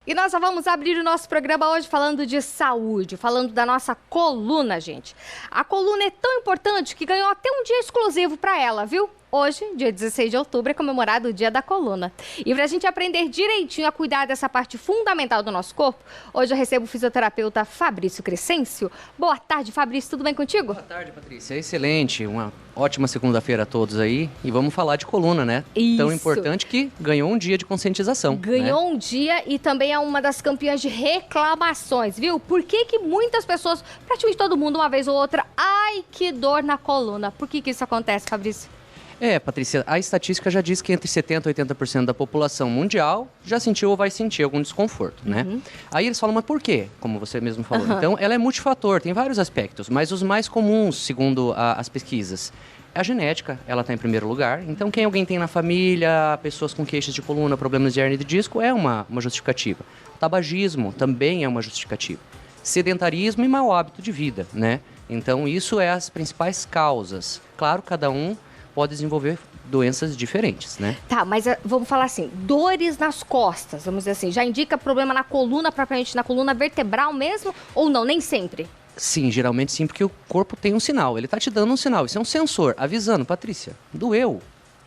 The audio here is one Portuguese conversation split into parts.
E nós já vamos abrir o nosso programa hoje falando de saúde, falando da nossa coluna, gente. A coluna é tão importante que ganhou até um dia exclusivo para ela, viu? Hoje, dia 16 de outubro, é comemorado o Dia da Coluna. E para a gente aprender direitinho a cuidar dessa parte fundamental do nosso corpo, hoje eu recebo o fisioterapeuta Fabrício Crescêncio. Boa tarde, Fabrício, tudo bem contigo? Boa tarde, Patrícia. Excelente, uma ótima segunda-feira a todos aí. E vamos falar de coluna, né? Isso. Tão importante que ganhou um dia de conscientização. Ganhou um dia e também é uma das campeãs de reclamações, viu? Por que muitas pessoas, praticamente todo mundo, uma vez ou outra, ai, que dor na coluna. Por que isso acontece, Fabrício? Patrícia, a estatística já diz que entre 70% e 80% da população mundial já sentiu ou vai sentir algum desconforto, né? Aí eles falam, mas por quê? Como você mesmo falou. Então, ela é multifator, tem vários aspectos, mas os mais comuns, segundo as pesquisas, a genética, ela está em primeiro lugar. Então, quem alguém tem na família, pessoas com queixas de coluna, problemas de hernia de disco, é uma justificativa. O tabagismo também é uma justificativa. Sedentarismo e mau hábito de vida, né? Então, isso é as principais causas. Claro, cada um pode desenvolver doenças diferentes, né? Tá, mas vamos falar assim, dores nas costas, vamos dizer assim, já indica problema na coluna, propriamente na coluna vertebral mesmo, ou não, nem sempre? Sim, geralmente sim, porque o corpo tem um sinal, ele tá te dando um sinal, isso é um sensor, avisando, Patrícia, doeu,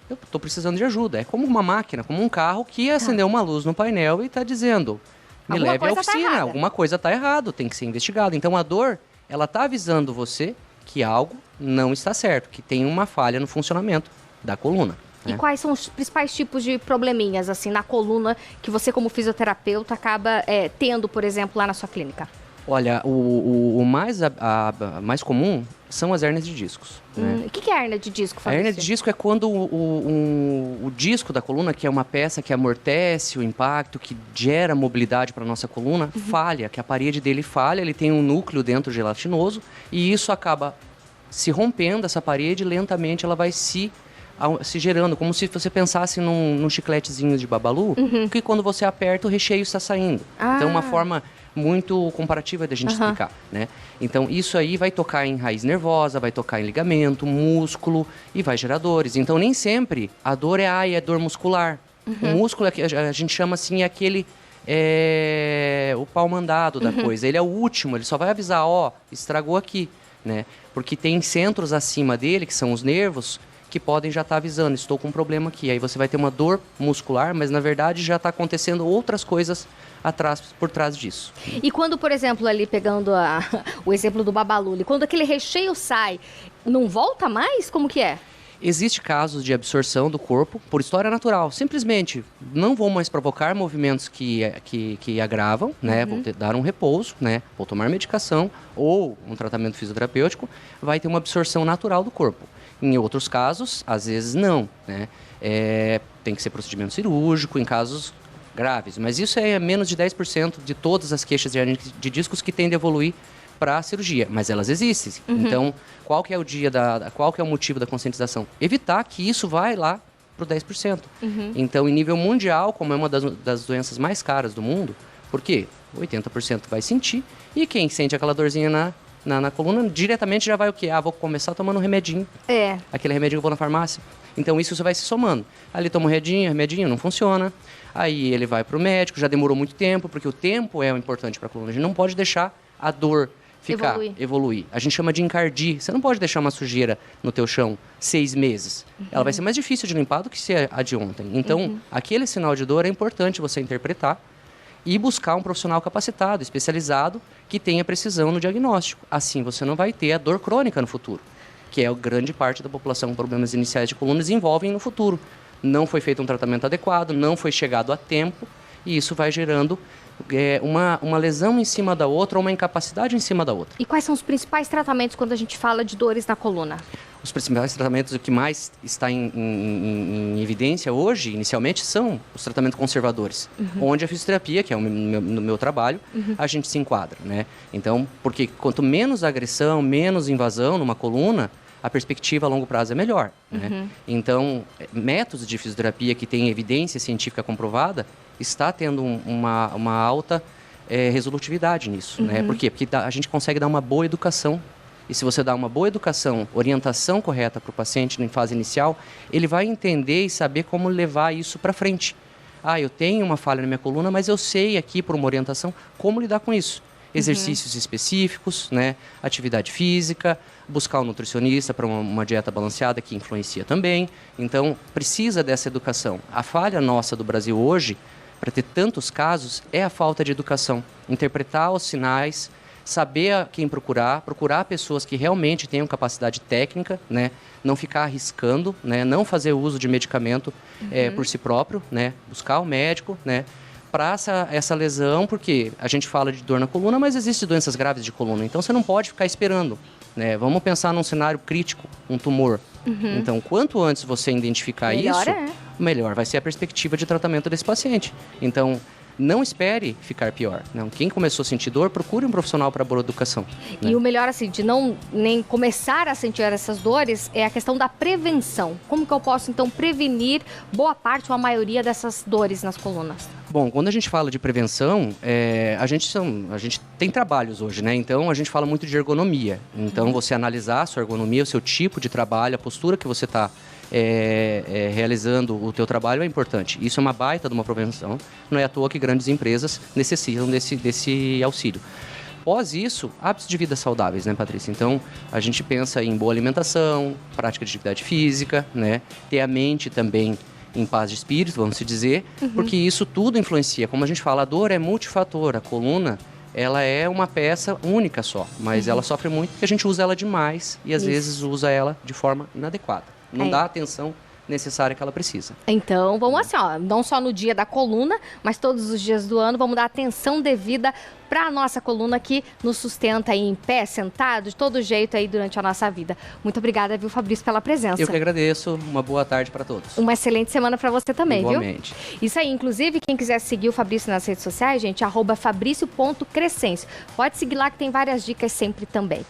eu tô precisando de ajuda, é como uma máquina, como um carro que acendeu uma luz no painel e tá dizendo, me leve à oficina, alguma coisa tá errado, tem que ser investigado. Então a dor, ela tá avisando você que algo não está certo, que tem uma falha no funcionamento da coluna. E quais são os principais tipos de probleminhas, assim, na coluna que você, como fisioterapeuta, acaba tendo, por exemplo, lá na sua clínica? Olha, o mais comum são as hérnias de discos. O que é hérnia de disco, Fabrício? A hérnia de disco é quando o disco da coluna, que é uma peça que amortece o impacto, que gera mobilidade para a nossa coluna, falha, que a parede dele falha, ele tem um núcleo dentro gelatinoso e isso acaba se rompendo, essa parede, lentamente ela vai se gerando, como se você pensasse num chicletezinho de babalu, que quando você aperta o recheio está saindo. Então, uma forma muito comparativa da gente explicar, né? Então, isso aí vai tocar em raiz nervosa, vai tocar em ligamento, músculo e vai gerar dores. Então, nem sempre a dor é dor muscular. O músculo, a gente chama assim, aquele... o pau mandado da coisa. Ele é o último, ele só vai avisar, estragou aqui, né? Porque tem centros acima dele, que são os nervos, que podem já estar avisando, estou com um problema aqui. Aí você vai ter uma dor muscular, mas na verdade já está acontecendo outras coisas por trás disso. E quando, por exemplo, ali pegando o exemplo do babalu, quando aquele recheio sai, não volta mais? Como que é? Existe casos de absorção do corpo por história natural. Simplesmente não vou mais provocar movimentos que agravam, né? Vou dar um repouso, né? Vou tomar medicação ou um tratamento fisioterapêutico, vai ter uma absorção natural do corpo. Em outros casos, às vezes não, né? Tem que ser procedimento cirúrgico em casos graves, mas isso é menos de 10% de todas as queixas de hernia de discos que tendem a evoluir para a cirurgia, mas elas existem. Então, qual que é qual que é o motivo da conscientização? Evitar que isso vai lá para o 10%. Então, em nível mundial, como é uma das doenças mais caras do mundo, por quê? 80% vai sentir, e quem sente aquela dorzinha na coluna, diretamente já vai o quê? Vou começar tomando um remedinho. Aquele remedinho que eu vou na farmácia. Então, isso vai se somando. Ali toma um remedinho, não funciona. Aí ele vai para o médico, já demorou muito tempo, porque o tempo é o importante para a coluna. A gente não pode deixar a dor evoluir. A gente chama de encardir. Você não pode deixar uma sujeira no teu chão 6 meses. Ela vai ser mais difícil de limpar do que se a de ontem. Então, aquele sinal de dor é importante você interpretar e buscar um profissional capacitado, especializado, que tenha precisão no diagnóstico. Assim, você não vai ter a dor crônica no futuro, que é a grande parte da população com problemas iniciais de coluna desenvolvem no futuro. Não foi feito um tratamento adequado, não foi chegado a tempo, e isso vai gerando uma lesão em cima da outra ou uma incapacidade em cima da outra. E quais são os principais tratamentos quando a gente fala de dores na coluna? Os principais tratamentos, o que mais está em evidência hoje, inicialmente, são os tratamentos conservadores, onde a fisioterapia, que é no meu trabalho, a gente se enquadra, né? Então, porque quanto menos agressão, menos invasão numa coluna, a perspectiva a longo prazo é melhor, né? Então, métodos de fisioterapia que têm evidência científica comprovada está tendo uma alta resolutividade nisso, né? Por quê? Porque a gente consegue dar uma boa educação. E se você dá uma boa educação, orientação correta para o paciente em fase inicial, ele vai entender e saber como levar isso para frente. eu tenho uma falha na minha coluna, mas eu sei aqui por uma orientação como lidar com isso. Exercícios específicos, né? Atividade física, buscar um nutricionista para uma dieta balanceada que influencia também. Então, precisa dessa educação. A falha nossa do Brasil hoje, para ter tantos casos, é a falta de educação. Interpretar os sinais, saber a quem procurar pessoas que realmente tenham capacidade técnica, né? Não ficar arriscando, né? Não fazer uso de medicamento por si próprio, né? Buscar o médico, né? Para essa lesão, porque a gente fala de dor na coluna, mas existem doenças graves de coluna, então você não pode ficar esperando, né? Vamos pensar num cenário crítico, um tumor. Então, quanto antes você identificar Melhor isso, melhor vai ser a perspectiva de tratamento desse paciente. Então, não espere ficar pior. Não. Quem começou a sentir dor, procure um profissional para boa educação. Né? E o melhor, assim, de não nem começar a sentir essas dores é a questão da prevenção. Como que eu posso, então, prevenir boa parte ou a maioria dessas dores nas colunas? Bom, quando a gente fala de prevenção, a gente tem trabalhos hoje, né? Então, a gente fala muito de ergonomia. Então, você analisar a sua ergonomia, o seu tipo de trabalho, a postura que você está realizando o teu trabalho é importante. Isso é uma baita de uma prevenção. Não é à toa que grandes empresas necessitam desse auxílio. Após isso, hábitos de vida saudáveis, né, Patrícia? Então, a gente pensa em boa alimentação, prática de atividade física, né? Ter a mente também em paz de espírito, vamos se dizer, porque isso tudo influencia. Como a gente fala, a dor é multifator, a coluna, ela é uma peça única só, mas ela sofre muito porque a gente usa ela demais e às vezes usa ela de forma inadequada. Não dá a atenção necessária que ela precisa. Então, vamos assim, ó, não só no dia da coluna, mas todos os dias do ano, vamos dar atenção devida para a nossa coluna que nos sustenta aí em pé, sentado, de todo jeito aí durante a nossa vida. Muito obrigada, viu, Fabrício, pela presença. Eu que agradeço. Uma boa tarde para todos. Uma excelente semana para você também, Igualmente. Viu? Isso aí, inclusive, quem quiser seguir o Fabrício nas redes sociais, gente, @fabricio.crescencio. Pode seguir lá que tem várias dicas sempre também.